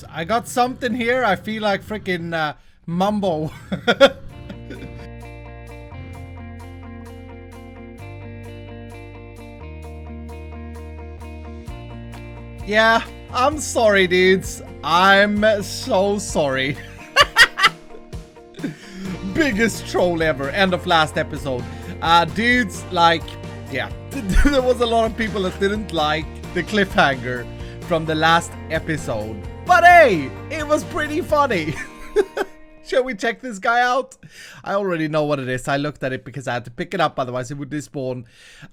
I got something here. I feel like freaking Mumbo. Yeah, I'm sorry, dudes. I'm so sorry. Biggest troll ever. End of last episode. Dudes, like, yeah. There was a lot of people that didn't like the cliffhanger from the last episode. But hey, it was pretty funny. Shall we check this guy out? I already know what it is. I looked at it because I had to pick it up, otherwise it would despawn.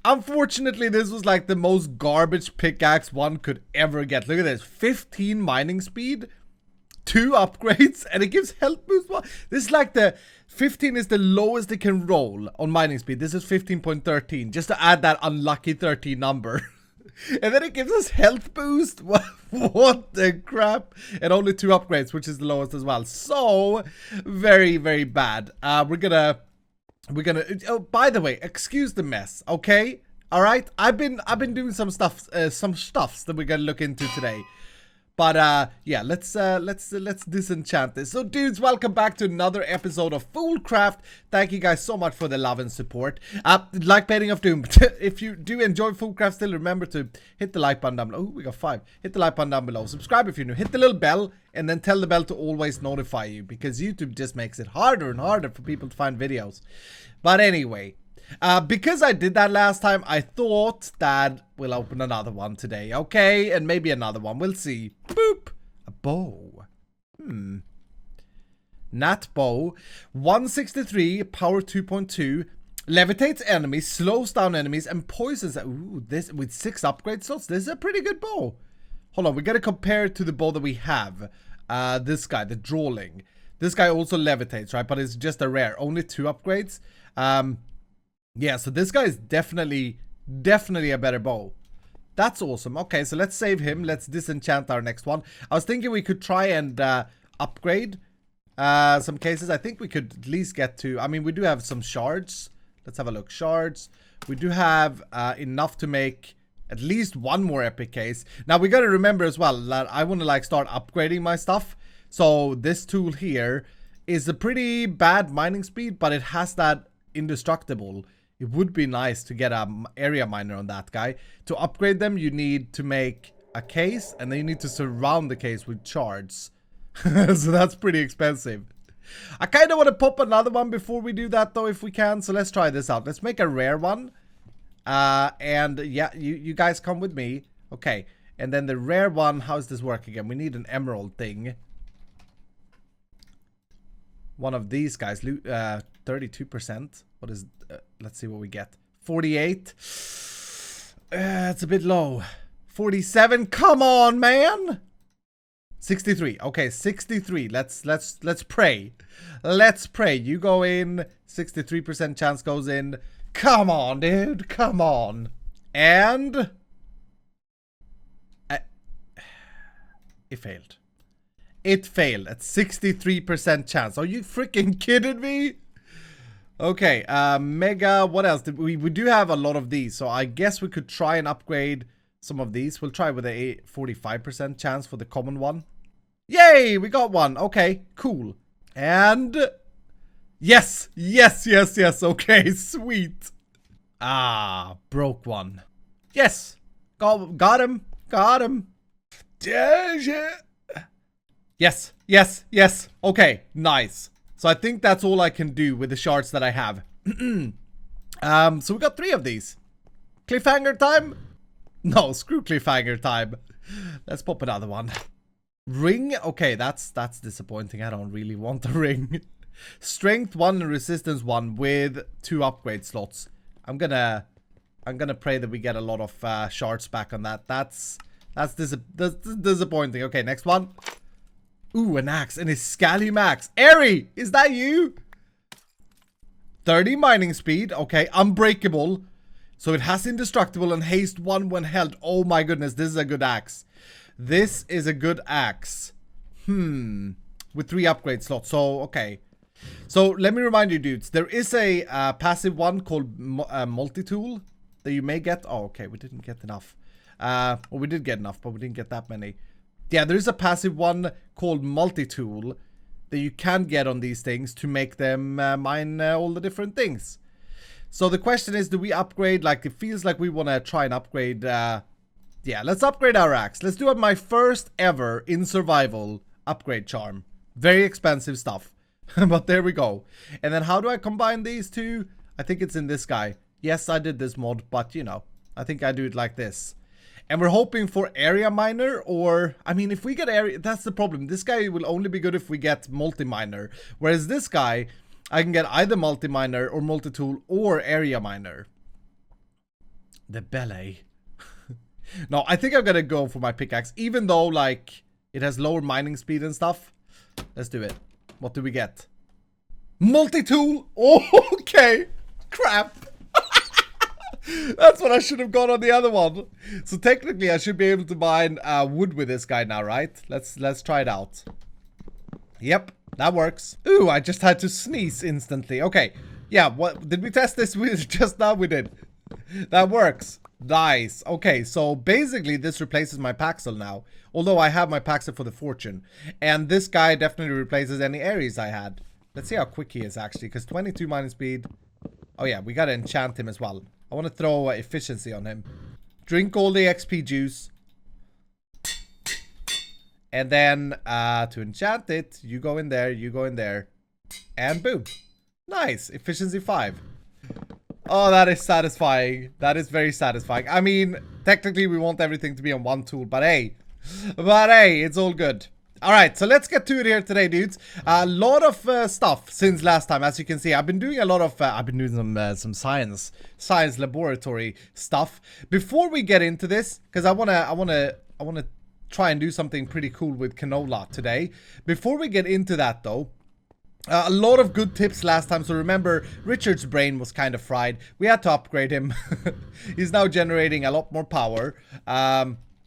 Unfortunately, this was like the most garbage pickaxe one could ever get. Look at this. 15 mining speed, 2 upgrades, and it gives health boost. This is like the 15 is the lowest it can roll on mining speed. This is 15.13, just to add that unlucky 13 number. And then it gives us health boost. What the crap? And only 2 upgrades, which is the lowest as well. So very, very bad. We're gonna. Oh, by the way, excuse the mess, okay? All right. I've been doing some stuffs that we're gonna look into today. But yeah, let's disenchant this. So dudes, welcome back to another episode of FoolCraft. Thank you guys so much for the love and support. Like Painting of Doom. If you do enjoy FoolCraft still, remember to hit the like button down below. Oh, we got 5. Hit the like button down below. Subscribe if you're new. Hit the little bell and then tell the bell to always notify you, because YouTube just makes it harder and harder for people to find videos. But anyway, because I did that last time, I thought that we'll open another one today, okay? And maybe another one, we'll see. Boop! A bow. Nat bow. 163, power 2.2. Levitates enemies, slows down enemies, and poisons. Ooh, this with 6 upgrade slots. This is a pretty good bow. Hold on, we gotta compare it to the bow that we have. This guy, the Drawling. This guy also levitates, right? But it's just a rare. Only 2 upgrades. Yeah, so this guy is definitely a better bow. That's awesome. Okay, so let's save him. Let's disenchant our next one. I was thinking we could try and upgrade some cases. I think we could at least get to... I mean, we do have some shards. Let's have a look. Shards. We do have enough to make at least 1 more epic case. Now, we got to remember as well that I want to like start upgrading my stuff. So this tool here is a pretty bad mining speed, but it has that indestructible. It would be nice to get an area miner on that guy. To upgrade them, you need to make a case, and then you need to surround the case with shards. So that's pretty expensive. I kind of want to pop another one before we do that, though, if we can. So let's try this out. Let's make a rare one. And yeah, you guys come with me. Okay. And then the rare one, how does this work again? We need an emerald thing. One of these guys, 32%. What is, let's see what we get. 48. It's a bit low. 47. Come on, man. 63. Okay, 63. Let's pray. Let's pray. You go in. 63% chance goes in. Come on, dude. Come on. And it failed. It failed at 63% chance. Are you freaking kidding me? Okay, mega, what else? We do have a lot of these, so I guess we could try and upgrade some of these. We'll try with a 45% chance for the common one. Yay, we got one. Okay, cool. And yes, okay, sweet. Broke one. Yes, got him. Yes. Okay, nice. So I think that's all I can do with the shards that I have. So we got 3 of these. Cliffhanger time? No, screw cliffhanger time. Let's pop another one. Ring? Okay, that's disappointing. I don't really want a ring. Strength 1 and resistance 1 with 2 upgrade slots. I'm gonna pray that we get a lot of shards back on that. That's disappointing. Okay, next one. Ooh, an axe and a Scally Max. Airy, is that you? 30 mining speed. Okay, unbreakable. So it has indestructible and haste 1 when held. Oh my goodness, this is a good axe. This is a good axe. With 3 upgrade slots. So, okay. So, let me remind you, dudes. There is a passive one called Multi-Tool that you may get. Oh, okay. We didn't get enough. Well, we did get enough, but we didn't get that many. Yeah, there is a passive one called multi-tool that you can get on these things to make them mine all the different things. So the question is, do we upgrade? Like, it feels like we want to try and upgrade. Yeah, let's upgrade our axe. Let's do it. My first ever in survival upgrade charm. Very expensive stuff. But there we go. And then how do I combine these two? I think it's in this guy. Yes, I did this mod, but you know, I think I do it like this. And we're hoping for area miner, or, I mean, if we get area, that's the problem. This guy will only be good if we get multi-miner. Whereas this guy, I can get either multi-miner or multi-tool or area miner. The belly. No, I think I'm gonna go for my pickaxe, even though, like, it has lower mining speed and stuff. Let's do it. What do we get? Multi-tool. Oh, okay. Crap. That's what I should have got on the other one. So technically, I should be able to mine wood with this guy now, right? Let's try it out. Yep, that works. Ooh, I just had to sneeze instantly. Okay, yeah. What did we test this with just now? We did. That works. Nice. Okay, so basically, this replaces my Paxel now. Although I have my Paxel for the fortune, and this guy definitely replaces any Aries I had. Let's see how quick he is actually, because 22 mining speed. Oh yeah, we gotta enchant him as well. I want to throw efficiency on him. Drink all the XP juice. And then to enchant it, you go in there, you go in there. And boom. Nice. Efficiency 5. Oh, that is satisfying. That is very satisfying. I mean, technically we want everything to be on one tool, but hey. But hey, it's all good. Alright, so let's get to it here today, dudes. A lot of stuff since last time. As you can see, I've been doing a lot of, I've been doing some science laboratory stuff. Before we get into this, because I wanna try and do something pretty cool with Canola today. Before we get into that, though, a lot of good tips last time. So remember, Richard's brain was kind of fried. We had to upgrade him. He's now generating a lot more power.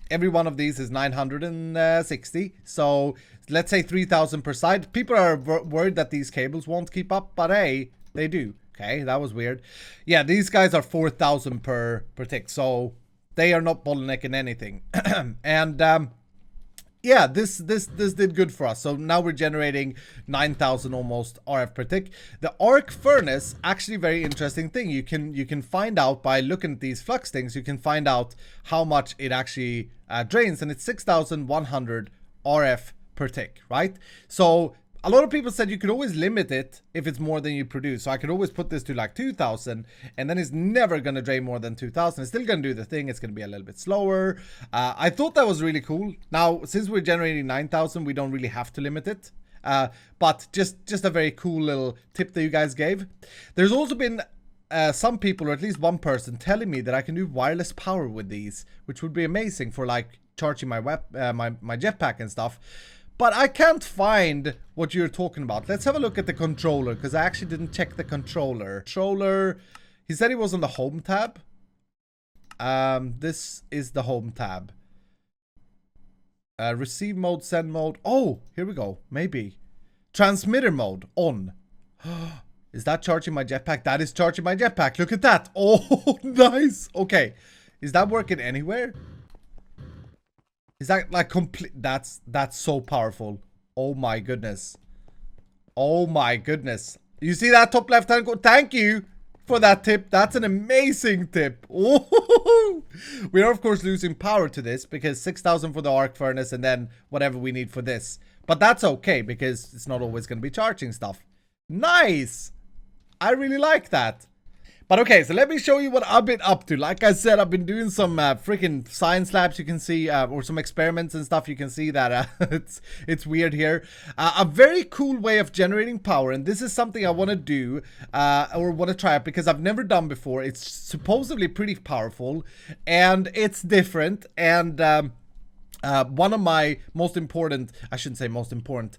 Every one of these is 960. So let's say 3,000 per side. People are worried that these cables won't keep up, but hey, they do. Okay, that was weird. Yeah, these guys are 4,000 per tick. So they are not bottlenecking anything. And yeah, this did good for us. So now we're generating 9,000 almost RF per tick. The arc furnace, actually very interesting thing. You can find out by looking at these flux things. You can find out how much it actually drains, and it's 6,100 RF per tick, right? So a lot of people said you could always limit it if it's more than you produce. So I could always put this to like 2,000, and then it's never going to drain more than 2,000. It's still going to do the thing. It's going to be a little bit slower. I thought that was really cool. Now, since we're generating 9,000, we don't really have to limit it. But just a very cool little tip that you guys gave. There's also been some people, or at least one person, telling me that I can do wireless power with these, which would be amazing for like charging my my jetpack and stuff. But I can't find what you're talking about. Let's have a look at the controller, because I actually didn't check the controller. Controller, he said he was on the home tab. This is the home tab. Receive mode, send mode. Oh, here we go. Maybe. Transmitter mode, on. Is that charging my jetpack? That is charging my jetpack. Look at that. Oh, nice. Okay. Is that working anywhere? Is that like complete? That's so powerful. Oh my goodness. Oh my goodness. You see that top left hand corner? Thank you for that tip. That's an amazing tip. Oh, we are of course losing power to this because 6,000 for the arc furnace and then whatever we need for this. But that's okay because it's not always going to be charging stuff. Nice. I really like that. But okay, so let me show you what I've been up to. Like I said, I've been doing some freaking science labs, you can see, or some experiments and stuff. You can see that it's weird here. A very cool way of generating power, and this is something I want to do, or want to try out because I've never done before. It's supposedly pretty powerful, and it's different, and one of my most important, I shouldn't say most important,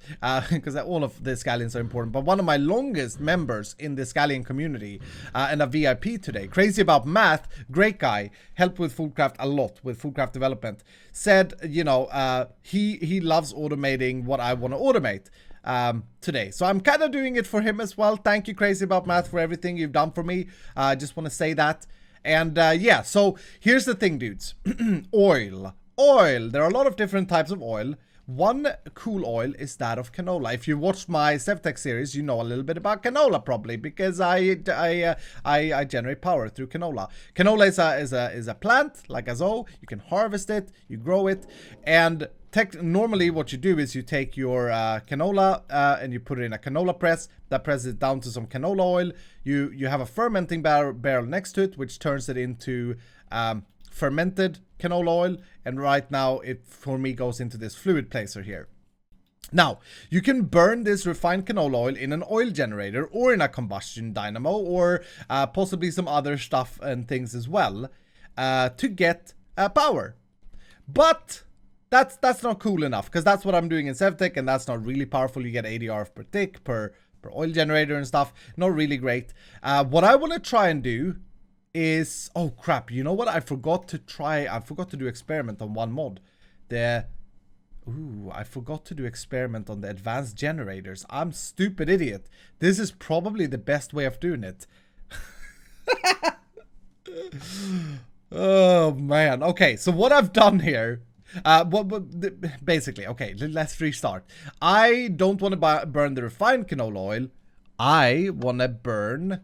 because all of the Scallions are important, but one of my longest members in the Scallion community, and a VIP today, Crazy About Math, great guy, helped with FoolCraft a lot, with FoolCraft development, said, you know, he loves automating what I want to automate today. So I'm kind of doing it for him as well. Thank you, Crazy About Math, for everything you've done for me. I just want to say that. And yeah, so here's the thing, dudes. Oil. There are a lot of different types of oil. One cool oil is that of canola. If you watched my Sevtech series, you know a little bit about canola probably, because I generate power through canola. Canola is a plant like azo. You can harvest it, you grow it, and normally what you do is you take your canola and you put it in a canola press. That presses it down to some canola oil. You have a fermenting barrel next to it, which turns it into fermented canola oil, and right now it for me goes into this fluid placer here. Now you can burn this refined canola oil in an oil generator or in a combustion dynamo, or possibly some other stuff and things as well, to get power. But that's not cool enough, because that's what I'm doing in Sevtech, and that's not really powerful. You get 80 RF per tick per oil generator and stuff. Not really great. What I want to try and do is, oh crap, you know what, I forgot to do experiment on one mod. I forgot to do experiment on the advanced generators. I'm stupid idiot. This is probably the best way of doing it. Oh man. Okay, so what I've done here, basically, okay, let's restart. I don't want to burn the refined canola oil. I want to burn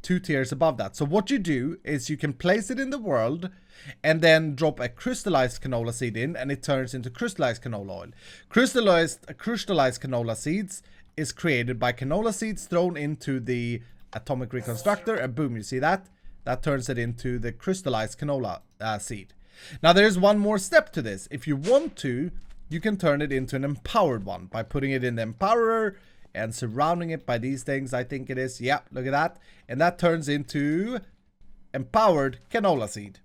2 tiers above that. So what you do is you can place it in the world and then drop a crystallized canola seed in, and it turns into crystallized canola oil. Crystallized canola seeds is created by canola seeds thrown into the atomic reconstructor, and boom, you see that? That turns it into the crystallized canola seed. Now there's one more step to this. If you want to, you can turn it into an empowered one by putting it in the empowerer and surrounding it by these things, I think it is. Yeah, look at that. And that turns into empowered canola seed.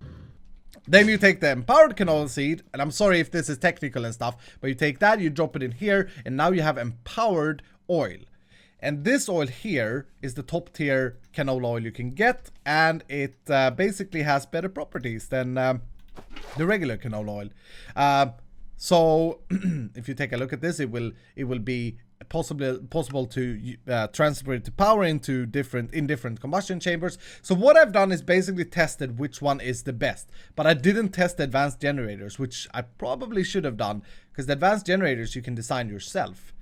Then you take the empowered canola seed, and I'm sorry if this is technical and stuff, but you take that, you drop it in here, and now you have empowered oil. And this oil here is the top tier canola oil you can get, and it basically has better properties than the regular canola oil. So if you take a look at this, it will be possible to transfer it to power into different combustion chambers. So what I've done is basically tested which one is the best, but I didn't test the advanced generators, which I probably should have done, because the advanced generators you can design yourself.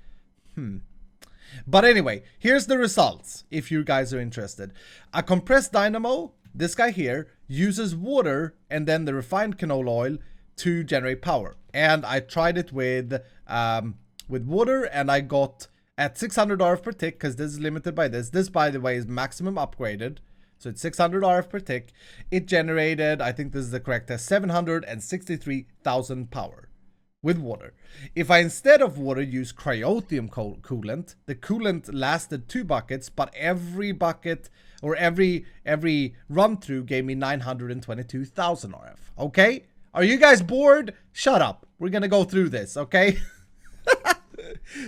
But anyway, here's the results if you guys are interested. A compressed dynamo, this guy here, uses water and then the refined canola oil to generate power. And I tried it with water, and I got at 600 RF per tick, because this is limited by this. This, by the way, is maximum upgraded. So it's 600 RF per tick. It generated, I think this is the correct test, 763,000 power with water. If I instead of water use cryotium coolant, the coolant lasted 2 buckets, but every bucket or every run through gave me 922,000 RF. Okay? Are you guys bored? Shut up. We're gonna go through this, okay?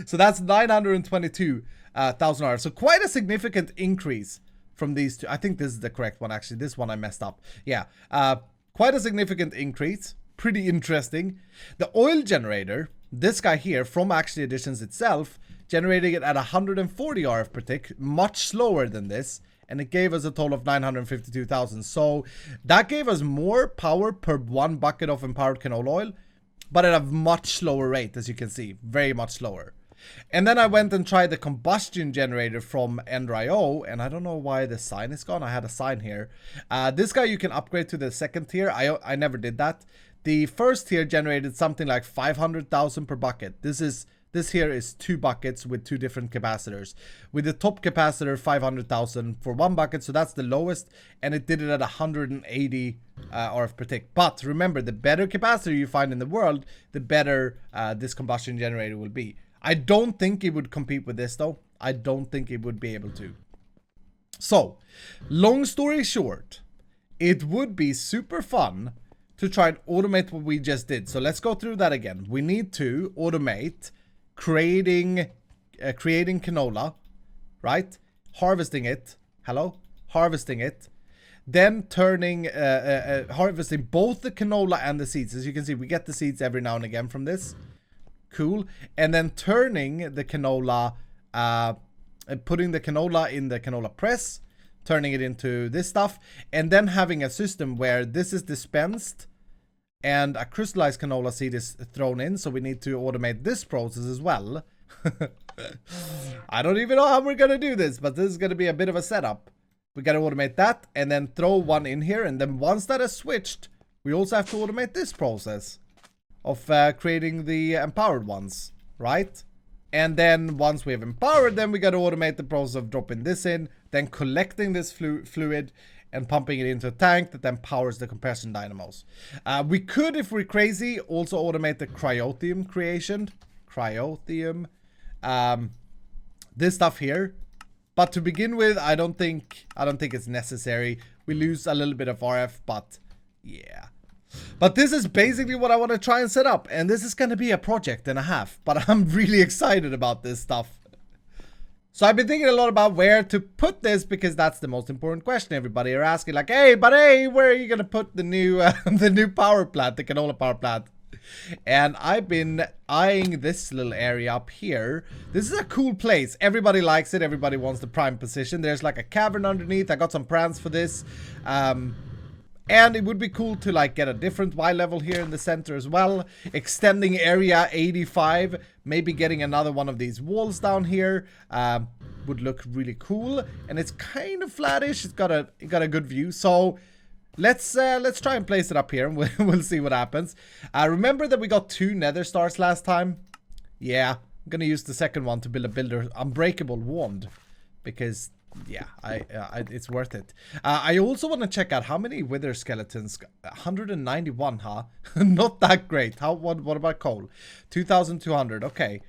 So that's 922,000 RF. So quite a significant increase from these two. I think this is the correct one, actually. This one I messed up. Yeah, quite a significant increase. Pretty interesting. The oil generator, this guy here from Actually Editions itself, generating it at 140 RF per tick, much slower than this, and it gave us a total of 952,000. So that gave us more power per 1 bucket of empowered canola oil, but at a much slower rate, as you can see, very much slower. And then I went and tried the combustion generator from Ender.io, and I don't know why the sign is gone. I had a sign here. This guy you can upgrade to the second tier. I never did that. The first tier generated something like 500,000 per bucket. This here is 2 buckets with 2 different capacitors. With the top capacitor, 500,000 for 1 bucket, so that's the lowest, and it did it at 180 RF per tick. But remember, the better capacitor you find in the world, the better this combustion generator will be. I don't think it would compete with this, though. I don't think it would be able to. So, long story short, it would be super fun to try and automate what we just did. So let's go through that again. We need to automate creating canola, right? Harvesting it. Hello? Harvesting it. Then turning, harvesting both the canola and the seeds. As you can see, we get the seeds every now and again from this. Cool. And then turning the canola, putting the canola in the canola press, turning it into this stuff, and then having a system where this is dispensed and a crystallized canola seed is thrown in, so we need to automate this process as well. I don't even know how we're gonna do this, but this is gonna be a bit of a setup. We gotta automate that and then throw one in here, and then once that is switched, we also have to automate this process of creating the empowered ones, right? And then once we have empowered them, we gotta automate the process of dropping this in, then collecting this fluid and pumping it into a tank that then powers the compression dynamos. We could, if we're crazy, also automate the cryotheum creation. Cryotheum. This stuff here. But to begin with, I don't think it's necessary. We lose a little bit of RF, but yeah. But this is basically what I want to try and set up. And this is going to be a project and a half. But I'm really excited about this stuff. So I've been thinking a lot about where to put this, because that's the most important question everybody are asking. Like, hey, where are you going to put the new the new power plant, the canola power plant? And I've been eyeing this little area up here. This is a cool place. Everybody likes it. Everybody wants the prime position. There's like a cavern underneath. I got some plans for this. And it would be cool to like get a different Y level here in the center as well. Extending area 85. Maybe getting another one of these walls down here. Would look really cool. And it's kind of flattish. It got a good view. So let's try and place it up here, and we'll see what happens. Remember that we got 2 nether stars last time? Yeah, I'm gonna use the second one to build a builder unbreakable wand, because yeah, it's worth it. I also want to check out how many wither skeletons. 191, huh? Not that great. What about coal? 2,200. Okay,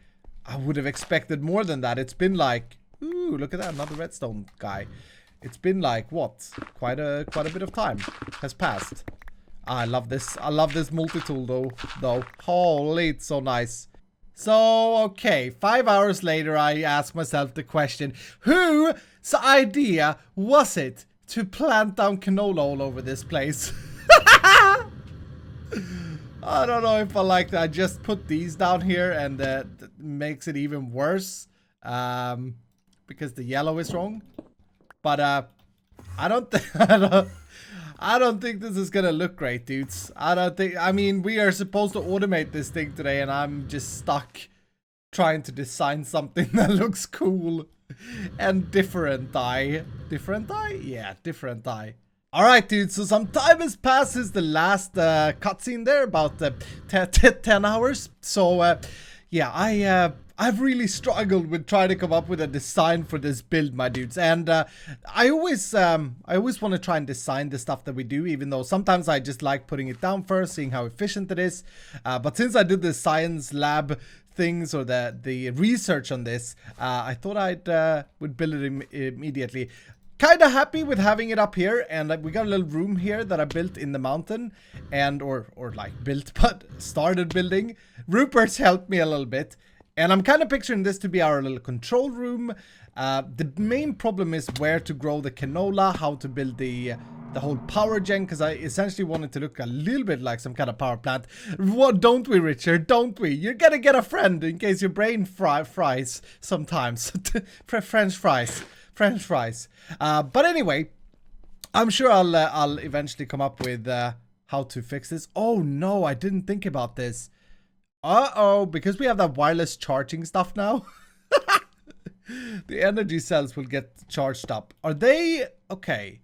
I would have expected more than that. It's been like, ooh, look at that, another redstone guy. It's been like, what? Quite a bit of time has passed. I love this. I love this multi-tool though. Holy, it's so nice. So, okay, 5 hours later, I ask myself the question, whose idea was it to plant down canola all over this place? I don't know if I like that. I just put these down here, and that makes it even worse, because the yellow is wrong. But I don't think this is gonna look great, dudes. I mean, we are supposed to automate this thing today, and I'm just stuck trying to design something that looks cool and different. Different? Yeah, different. Alright, dudes, so some time has passed since the last cutscene there, about 10 hours. So, yeah, I've really struggled with trying to come up with a design for this build, my dudes. And I always want to try and design the stuff that we do, even though sometimes I just like putting it down first, seeing how efficient it is. But since I did the science lab things, or the research on this, I thought would build it immediately. Kind of happy with having it up here, and we got a little room here that I built in the mountain, and or like built, but started building. Rupert's helped me a little bit. And I'm kind of picturing this to be our little control room. The main problem is where to grow the canola, how to build the whole power gen, because I essentially wanted to look a little bit like some kind of power plant. What, don't we, Richard? Don't we? You're gonna get a friend in case your brain fries sometimes. French fries. But anyway, I'm sure I'll eventually come up with how to fix this. Oh no, I didn't think about this. Uh-oh, because we have that wireless charging stuff now, the energy cells will get charged up. Are they okay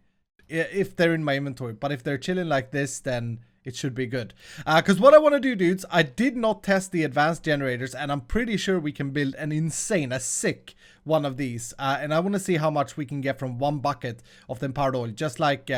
if they're in my inventory? But if they're chilling like this, then it should be good. Because what I want to do, dudes, I did not test the advanced generators, and I'm pretty sure we can build a sick one of these. And I want to see how much we can get from one bucket of the empowered oil, just like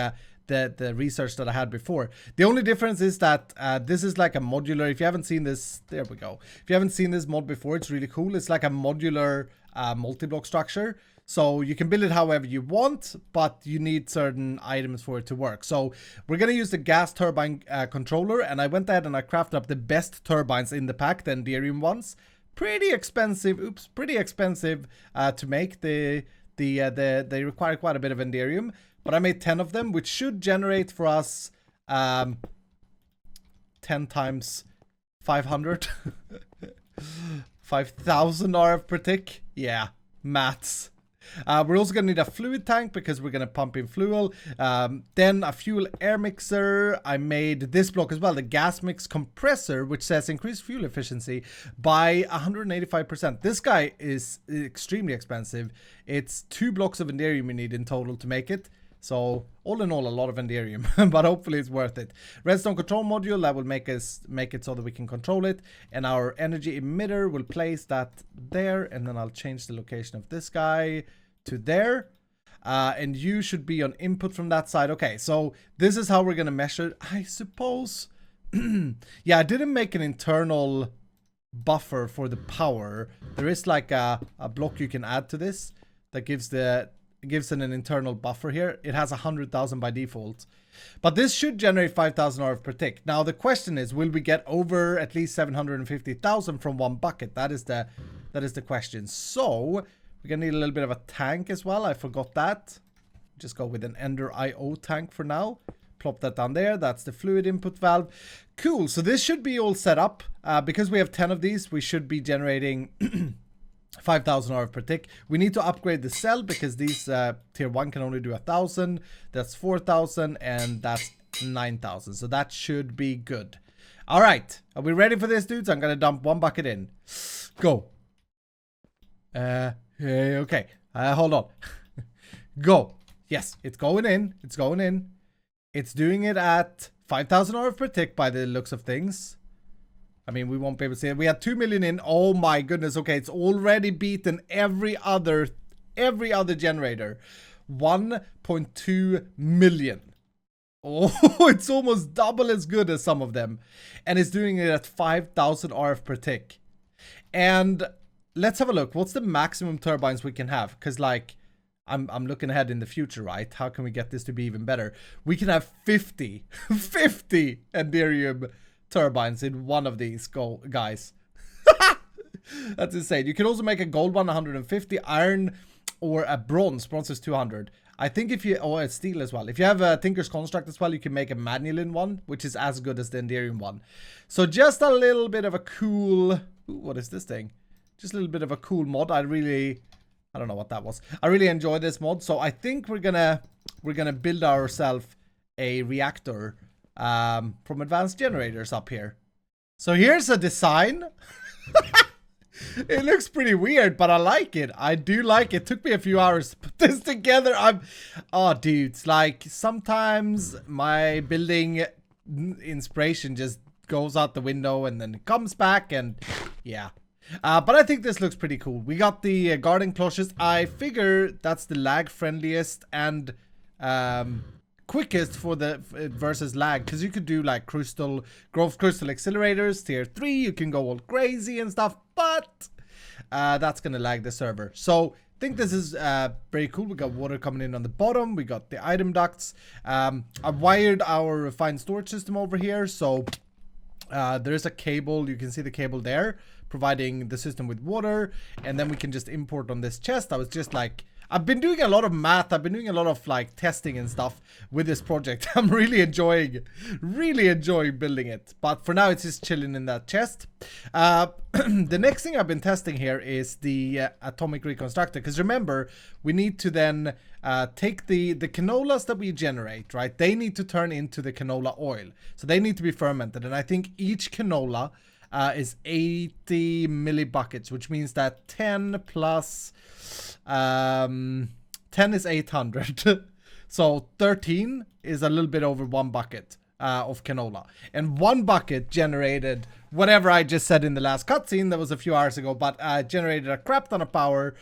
the research that I had before. The only difference is that this is like a modular. If you haven't seen this, there we go. If you haven't seen this mod before, it's really cool. It's like a modular multi-block structure. So you can build it however you want, but you need certain items for it to work. So we're going to use the gas turbine controller, and I went ahead and I crafted up the best turbines in the pack, the Enderium ones. Pretty expensive, to make. They require quite a bit of Enderium. But I made 10 of them, which should generate for us 10 times 500. 5,000 RF per tick. Yeah, maths. We're also going to need a fluid tank because we're going to pump in fuel. Then a fuel air mixer. I made this block as well, the gas mix compressor, which says increase fuel efficiency by 185%. This guy is extremely expensive. It's 2 blocks of Enderium we need in total to make it. So all in all, a lot of Enderium, but hopefully it's worth it. Redstone control module that will make it so that we can control it, and our energy emitter will place that there, and then I'll change the location of this guy to there, and you should be on input from that side. Okay, so this is how we're gonna measure, I suppose. Yeah, I didn't make an internal buffer for the power. There is like a block you can add to this that gives it an internal buffer here. It has 100,000 by default, but this should generate 5,000 RF per tick. Now the question is, will we get over at least 750,000 from one bucket? That is the question. So we're gonna need a little bit of a tank as well. I forgot that. Just go with an Ender IO tank for now. Plop that down there. That's the fluid input valve. Cool. So this should be all set up. Because we have 10 of these, we should be generating 5,000 RF per tick. We need to upgrade the cell because these tier 1 can only do 1,000. That's 4,000, and that's 9,000. So that should be good. All right. Are we ready for this, dudes? I'm going to dump 1 bucket in. Go. Okay. Hold on. Go. Yes, it's going in. It's going in. It's doing it at 5,000 RF per tick by the looks of things. I mean, we won't be able to see it. We had 2 million in. Oh my goodness. Okay, it's already beaten every other generator. 1.2 million. Oh, it's almost double as good as some of them. And it's doing it at 5,000 RF per tick. And let's have a look. What's the maximum turbines we can have? Because like, I'm looking ahead in the future, right? How can we get this to be even better? We can have 50 Enderium turbines in one of these guys. That's insane. You can also make a gold one, 150, iron, or a bronze. Bronze is 200. I think if you, or a steel as well. If you have a Tinker's Construct as well, you can make a manual one, which is as good as the Enderium one. So just a little bit of a cool, ooh, what is this thing? Just a little bit of a cool mod. I don't know what that was. I really enjoy this mod. So I think we're gonna build ourselves a reactor from advanced generators up here. So here's a design. It looks pretty weird, but I like it. I do like it. It took me a few hours to put this together. Oh, dudes, like sometimes my building inspiration just goes out the window and then it comes back, and yeah. But I think this looks pretty cool. We got the garden cloches. I figure that's the lag friendliest and quickest for the versus lag, because you could do like growth crystal accelerators tier 3. You can go all crazy and stuff, but that's gonna lag the server. So I think this is very cool. We got water coming in on the bottom. We got the item ducts. I wired our refined storage system over here, so there's a cable. You can see the cable there providing the system with water, and then we can just import on this chest. I was just like, I've been doing a lot of math. I've been doing a lot of like testing and stuff with this project. I'm really enjoying building it. But for now, it's just chilling in that chest. The next thing I've been testing here is the atomic reconstructor. Because remember, we need to then take the canolas that we generate, right? They need to turn into the canola oil. So they need to be fermented. And I think each canola is 80 millibuckets, which means that 10 plus 10 is 800. So 13 is a little bit over 1 bucket of canola. And 1 bucket generated whatever I just said in the last cutscene that was a few hours ago, but generated a crap ton of power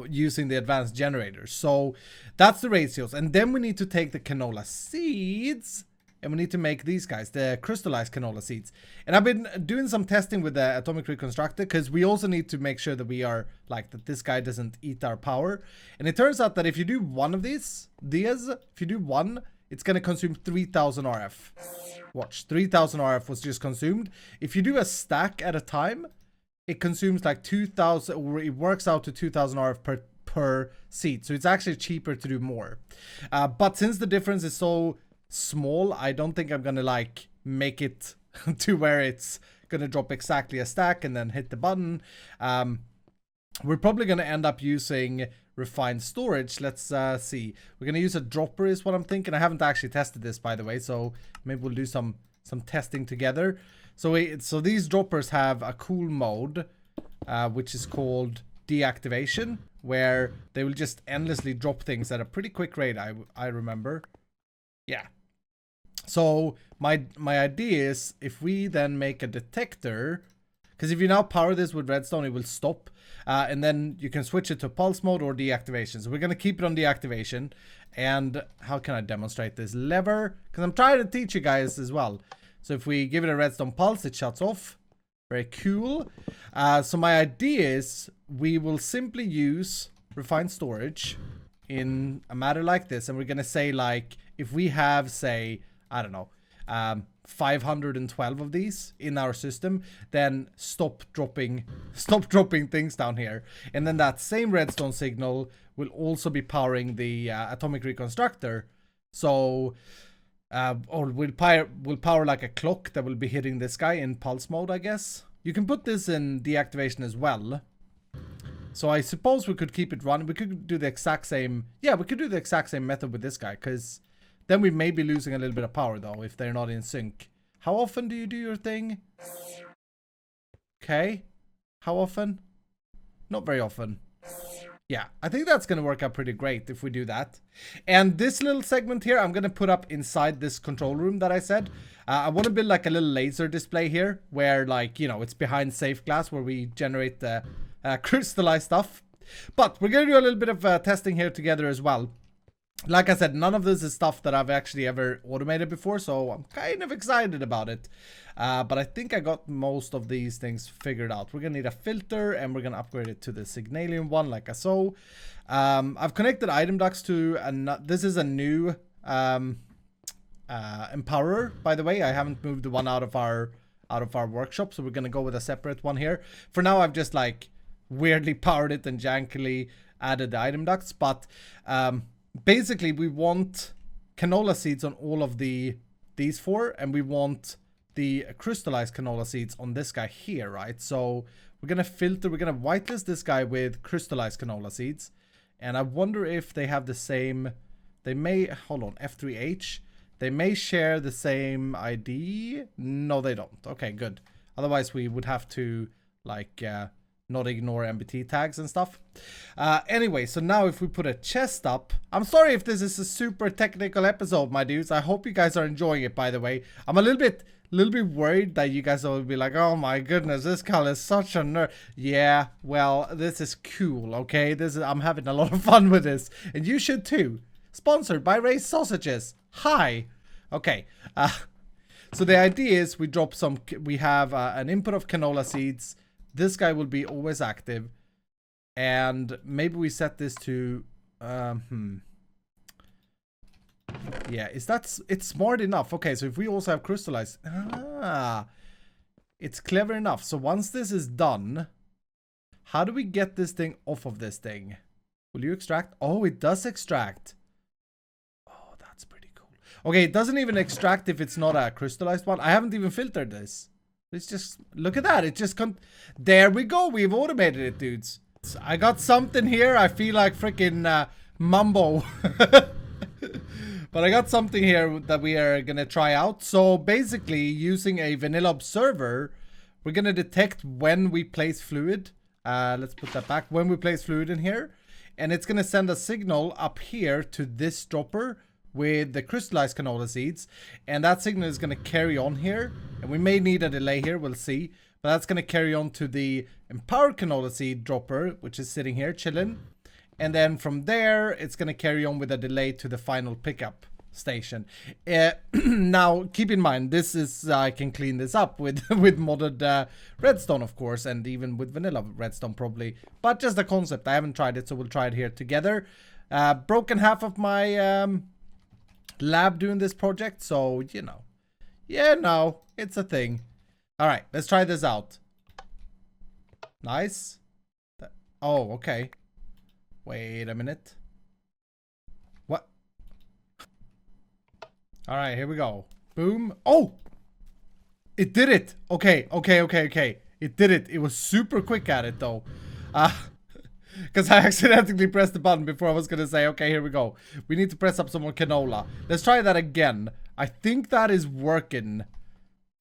using the advanced generators. So that's the ratios. And then we need to take the canola seeds, and we need to make these guys, the crystallized canola seeds. And I've been doing some testing with the atomic reconstructor, because we also need to make sure that we are like, that this guy doesn't eat our power. And it turns out that if you do one of these, if you do one, it's going to consume 3,000 RF. Watch, 3,000 RF was just consumed. If you do a stack at a time, it consumes like 2,000, or it works out to 2,000 RF per seed. So it's actually cheaper to do more. But since the difference is so small, I don't think I'm gonna like make it to where it's gonna drop exactly a stack and then hit the button. We're probably going to end up using refined storage. Let's see. We're going to use a dropper is what I'm thinking. I haven't actually tested this, by the way, so maybe we'll do some testing together. So these droppers have a cool mode, which is called deactivation, where they will just endlessly drop things at a pretty quick rate, I remember. Yeah. So my idea is if we then make a detector, because if you now power this with redstone, it will stop. And then you can switch it to pulse mode or deactivation. So we're going to keep it on deactivation. And how can I demonstrate this? Lever, because I'm trying to teach you guys as well. So if we give it a redstone pulse, it shuts off. Very cool. So my idea is we will simply use refined storage in a matter like this. And we're going to say, like, if we have, say, I don't know, 512 of these in our system, then stop dropping things down here. And then that same redstone signal will also be powering the atomic reconstructor. So or will power like a clock that will be hitting this guy in pulse mode, I guess. You can put this in deactivation as well. So I suppose we could keep it running. We could do the exact same, yeah, we could do the exact same method with this guy, because then we may be losing a little bit of power, though, if they're not in sync. How often do you do your thing? Okay. How often? Not very often. Yeah, I think that's going to work out pretty great if we do that. And this little segment here, I'm going to put up inside this control room that I said. I want to build like a little laser display here where, like, you know, it's behind safe glass where we generate the crystallized stuff. But we're going to do a little bit of testing here together as well. Like I said, none of this is stuff that I've actually ever automated before, so I'm kind of excited about it. But I think I got most of these things figured out. We're going to need a filter, and we're going to upgrade it to the Signalium one, like so. I've connected item ducts to, this is a new Empowerer, by the way. I haven't moved the one out of our workshop, so we're going to go with a separate one here. For now, I've just, like, weirdly powered it and jankily added the item ducts, but basically, we want canola seeds on all of these four, and we want the crystallized canola seeds on this guy here, right? So we're going to filter, we're going to whitelist this guy with crystallized canola seeds. And I wonder if they have the same, they may, hold on, F3H. They may share the same ID. No, they don't. Okay, good. Otherwise, we would have to, like, not ignore MBT tags and stuff. Anyway, so now if we put a chest up, I'm sorry if this is a super technical episode, my dudes. I hope you guys are enjoying it, by the way. I'm a little bit worried that you guys will be like, oh my goodness, this Carl is such a nerd. Yeah, well, this is cool, okay? I'm having a lot of fun with this, and you should too. Sponsored by Ray's Sausages. Hi. Okay. So the idea is we have an input of canola seeds. This guy will be always active. And maybe we set this to... Yeah, it's smart enough. Okay, so if we also have crystallized... it's clever enough. So once this is done, how do we get this thing off of this thing? Will you extract? Oh, it does extract. Oh, that's pretty cool. Okay, it doesn't even extract if it's not a crystallized one. I haven't even filtered this. It's just, look at that. It just there we go. We've automated it, dudes. I got something here. I feel like freaking Mumbo. But I got something here that we are going to try out. So basically, using a vanilla observer, we're going to detect when we place fluid. Let's put that back. When we place fluid in here. And it's going to send a signal up here to this dropper with the crystallized canola seeds, and that signal is going to carry on here, and we may need a delay here, we'll see, but that's going to carry on to the empowered canola seed dropper, which is sitting here chilling, and then from there it's going to carry on with a delay to the final pickup station. Now keep in mind, this is I can clean this up with modded redstone, of course, and even with vanilla redstone probably, but just a concept. I haven't tried it, so we'll try it here together. Broken half of my lab doing this project, so you know, it's a thing. All right, let's try this out. Nice. Oh, okay. Wait a minute. What? All right, here we go. Boom. Oh, it did it. Okay. It did it. It was super quick at it though. Because I accidentally pressed the button before I was going to say, okay, here we go. We need to press up some more canola. Let's try that again. I think that is working.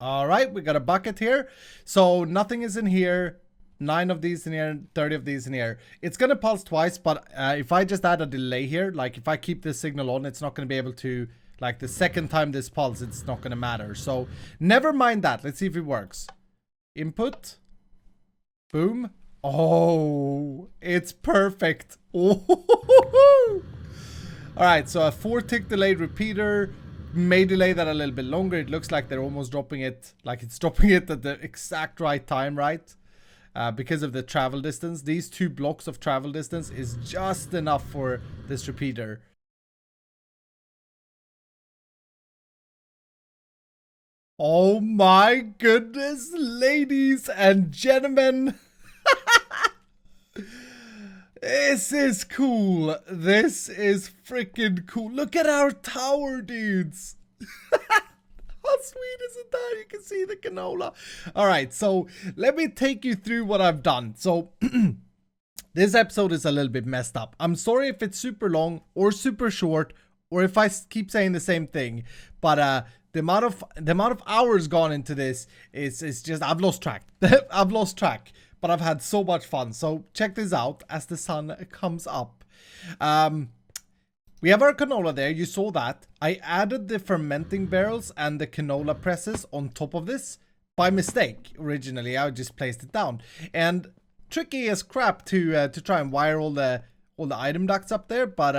All right, we got a bucket here. So nothing is in here. 9 of these in here, 30 of these in here. It's going to pulse twice, but if I just add a delay here, like if I keep this signal on, it's not going to be able to, like the second time this pulse, it's not going to matter. So never mind that. Let's see if it works. Input. Boom. Oh, it's perfect. Oh. All right, so a 4-tick delayed repeater may delay that a little bit longer. It looks like they're almost dropping it, like it's dropping it at the exact right time, right? Because of the travel distance. These 2 blocks of travel distance is just enough for this repeater. Oh my goodness, ladies and gentlemen. This is cool. This is freaking cool. Look at our tower, dudes. How sweet isn't that? You can see the canola. All right, so let me take you through what I've done. So this episode is a little bit messed up. I'm sorry if it's super long or super short, or if I keep saying the same thing. But the amount of hours gone into this is just, I've lost track. I've lost track. But I've had so much fun. So check this out as the sun comes up. We have our canola there. You saw that. I added the fermenting barrels and the canola presses on top of this by mistake. Originally, I just placed it down. And tricky as crap to try and wire all the item ducts up there. But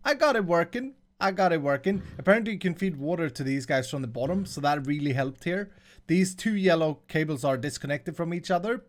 I got it working. Apparently, you can feed water to these guys from the bottom. So that really helped here. These 2 yellow cables are disconnected from each other.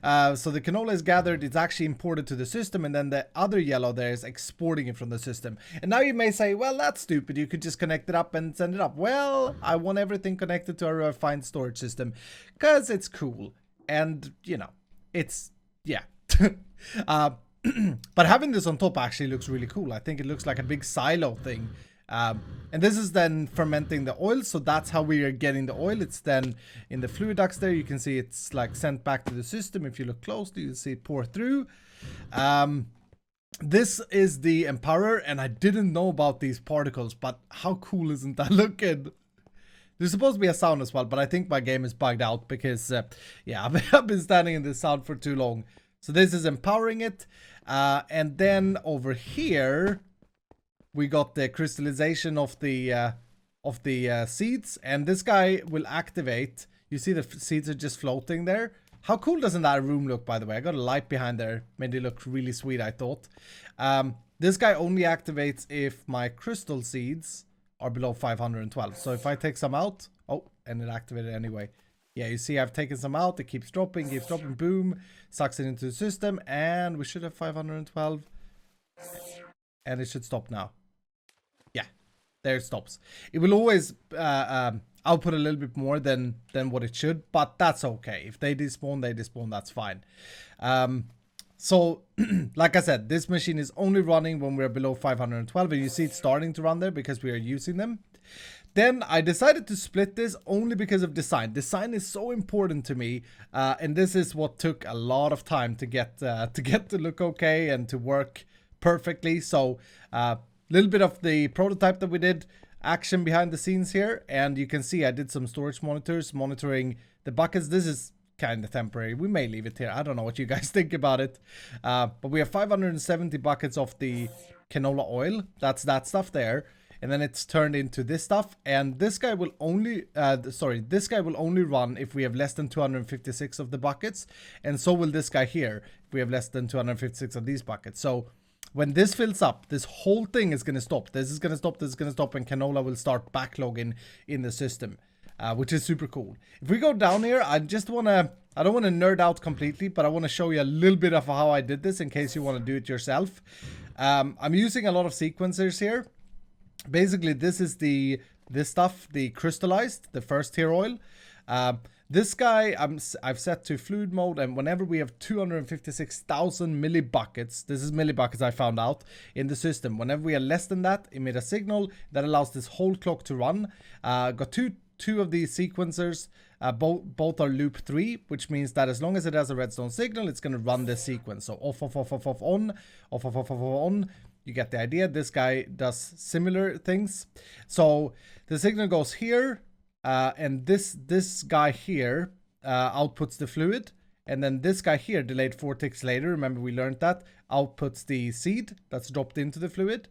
So the canola is gathered, it's actually imported to the system, and then the other yellow there is exporting it from the system. And now you may say, well, that's stupid, you could just connect it up and send it up. Well, I want everything connected to a refined storage system because it's cool. And, you know, it's, yeah. But having this on top actually looks really cool. I think it looks like a big silo thing. And this is then fermenting the oil, so that's how we are getting the oil. It's then in the fluid ducts there. You can see it's like sent back to the system. If you look closely, you'll see it pour through. This is the empowerer, and I didn't know about these particles, but how cool isn't that looking? There's supposed to be a sound as well, but I think my game is bugged out because, yeah, I've been standing in this sound for too long. So this is empowering it. And then over here, we got the crystallization of the seeds, and this guy will activate. You see the seeds are just floating there. How cool doesn't that room look, by the way? I got a light behind there. Made it look really sweet, I thought. This guy only activates if my crystal seeds are below 512. So if I take some out, oh, and it activated anyway. Yeah, you see I've taken some out. It keeps dropping, boom, sucks it into the system, and we should have 512. And it should stop now. Yeah, there it stops. It will always output a little bit more than what it should, but that's okay. If they despawn, that's fine. So, like I said, this machine is only running when we're below 512, and you see it's starting to run there because we are using them. Then I decided to split this only because of design. Design is so important to me, and this is what took a lot of time to get to look okay and to work perfectly. So, little bit of the prototype that we did, action behind the scenes here, and you can see I did some storage monitors monitoring the buckets. This is kind of temporary. We may leave it here. I don't know what you guys think about it, but we have 570 buckets of the canola oil. That's that stuff there. And then it's turned into this stuff, and this guy will only, this guy will only run if we have less than 256 of the buckets, and so will this guy here if we have less than 256 of these buckets. So when this fills up, this whole thing is going to stop. This is going to stop, this is going to stop, and canola will start backlogging in the system, which is super cool. If we go down here, I don't want to nerd out completely, but I want to show you a little bit of how I did this in case you want to do it yourself. I'm using a lot of sequencers here. Basically, this is this stuff, the crystallized, the first tier oil. This guy I've set to fluid mode, and whenever we have 256,000 millibuckets, this is millibuckets I found out in the system. Whenever we are less than that, emit a signal that allows this whole clock to run. Got two of these sequencers Both are loop 3, which means that as long as it has a redstone signal, it's going to run this sequence. So off, off, off, off, off, on, off, off, off, off, on. You get the idea. This guy does similar things. So the signal goes here, and this guy here outputs the fluid. And then this guy here, delayed 4 ticks later, remember we learned that, outputs the seed that's dropped into the fluid.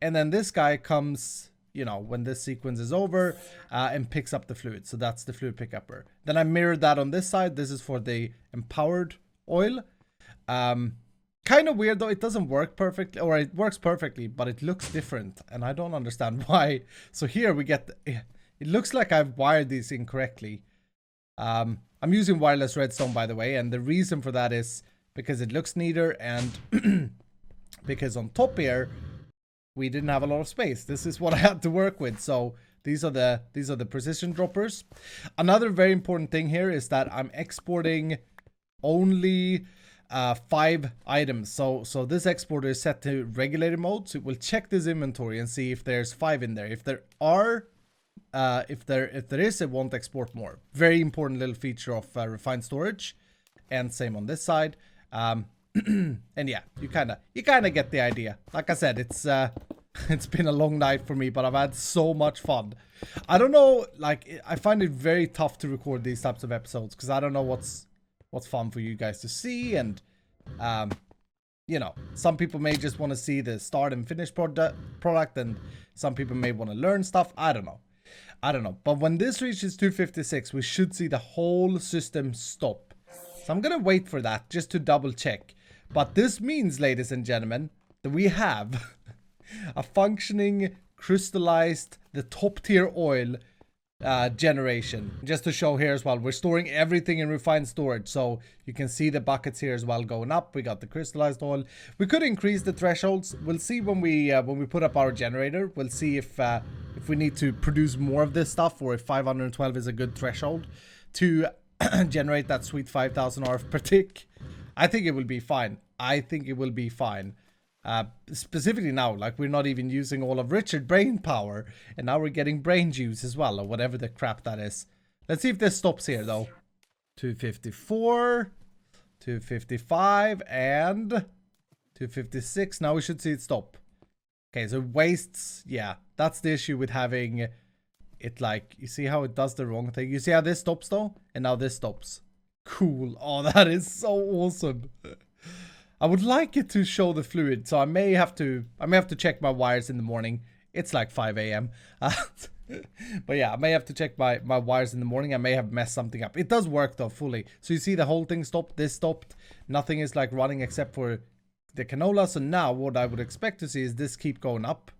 And then this guy comes, you know, when this sequence is over, and picks up the fluid. So that's the fluid pickupper. Then I mirrored that on this side. This is for the empowered oil. Kind of weird though, it doesn't work perfectly, or it works perfectly, but it looks different. And I don't understand why. So here we get, it looks like I've wired these incorrectly. I'm using wireless redstone, by the way, and the reason for that is because it looks neater and because on top here we didn't have a lot of space. This is what I had to work with. So these are the precision droppers. Another very important thing here is that I'm exporting only 5 items. So this exporter is set to regulated mode, so it will check this inventory and see if there's 5 in there. If there are, if there is, it won't export more. Very important little feature of refined storage, and same on this side. And yeah, you kind of get the idea. Like I said, it's been a long night for me, but I've had so much fun. I don't know, like I find it very tough to record these types of episodes because I don't know what's fun for you guys to see, and you know, some people may just want to see the start and finish product, and some people may want to learn stuff. I don't know. But when this reaches 256, we should see the whole system stop. So I'm gonna wait for that just to double check. But this means, ladies and gentlemen, that we have a functioning crystallized, the top tier oil generation. Just to show here as well, we're storing everything in refined storage, so you can see the buckets here as well going up. We got the crystallized oil. We could increase the thresholds. We'll see when we put up our generator. We'll see if we need to produce more of this stuff, or if 512 is a good threshold to generate that sweet 5,000 RF per tick. I think it will be fine. Specifically now, like we're not even using all of Richard brain power, and now we're getting brain juice as well, or whatever the crap that is. Let's see if this stops here though. 254, 255, and 256. Now we should see it stop. Okay, so wastes, yeah, that's the issue with having it. Like, you see how it does the wrong thing? You see how this stops though? And now this stops. Cool. Oh, that is so awesome. I would like it to show the fluid, so I may have to check my wires in the morning. It's like 5 a.m. But yeah, I may have to check my wires in the morning. I may have messed something up. It does work though fully. So you see the whole thing stopped, this stopped. Nothing is like running except for the canola. So now what I would expect to see is this keep going up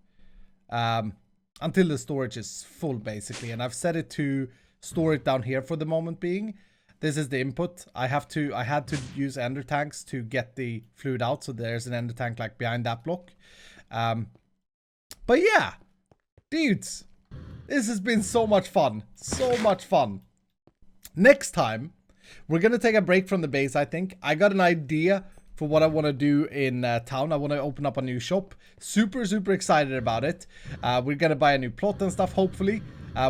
until the storage is full basically. And I've set it to store it down here for the moment being. This is the input. I had to use ender tanks to get the fluid out. So there's an ender tank like behind that block. But yeah, dudes, this has been so much fun. So much fun. Next time, we're going to take a break from the base, I think. I got an idea for what I want to do in town. I want to open up a new shop. Super, super excited about it. We're going to buy a new plot and stuff, hopefully.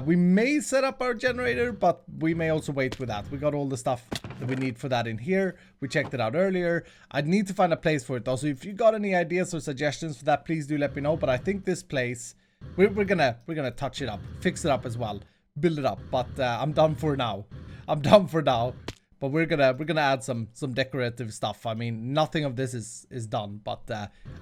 We may set up our generator, but we may also wait with that. We got all the stuff that we need for that in here. We checked it out earlier. I'd need to find a place for it though. So if you got any ideas or suggestions for that, please do let me know. But I think this place, we're gonna touch it up, fix it up as well, build it up. But I'm done for now. But we're gonna add some decorative stuff. I mean, nothing of this is done, but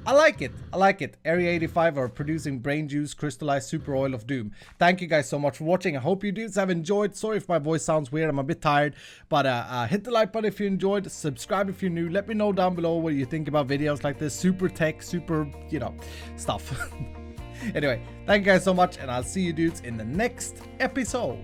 I like it. Area 85 are producing brain juice, crystallized super oil of doom. Thank you guys so much for watching. I hope you dudes have enjoyed. Sorry if my voice sounds weird. I'm a bit tired, but hit the like button if you enjoyed. Subscribe if you're new. Let me know down below what you think about videos like this. Super tech, super, you know, stuff. Anyway, thank you guys so much, and I'll see you dudes in the next episode.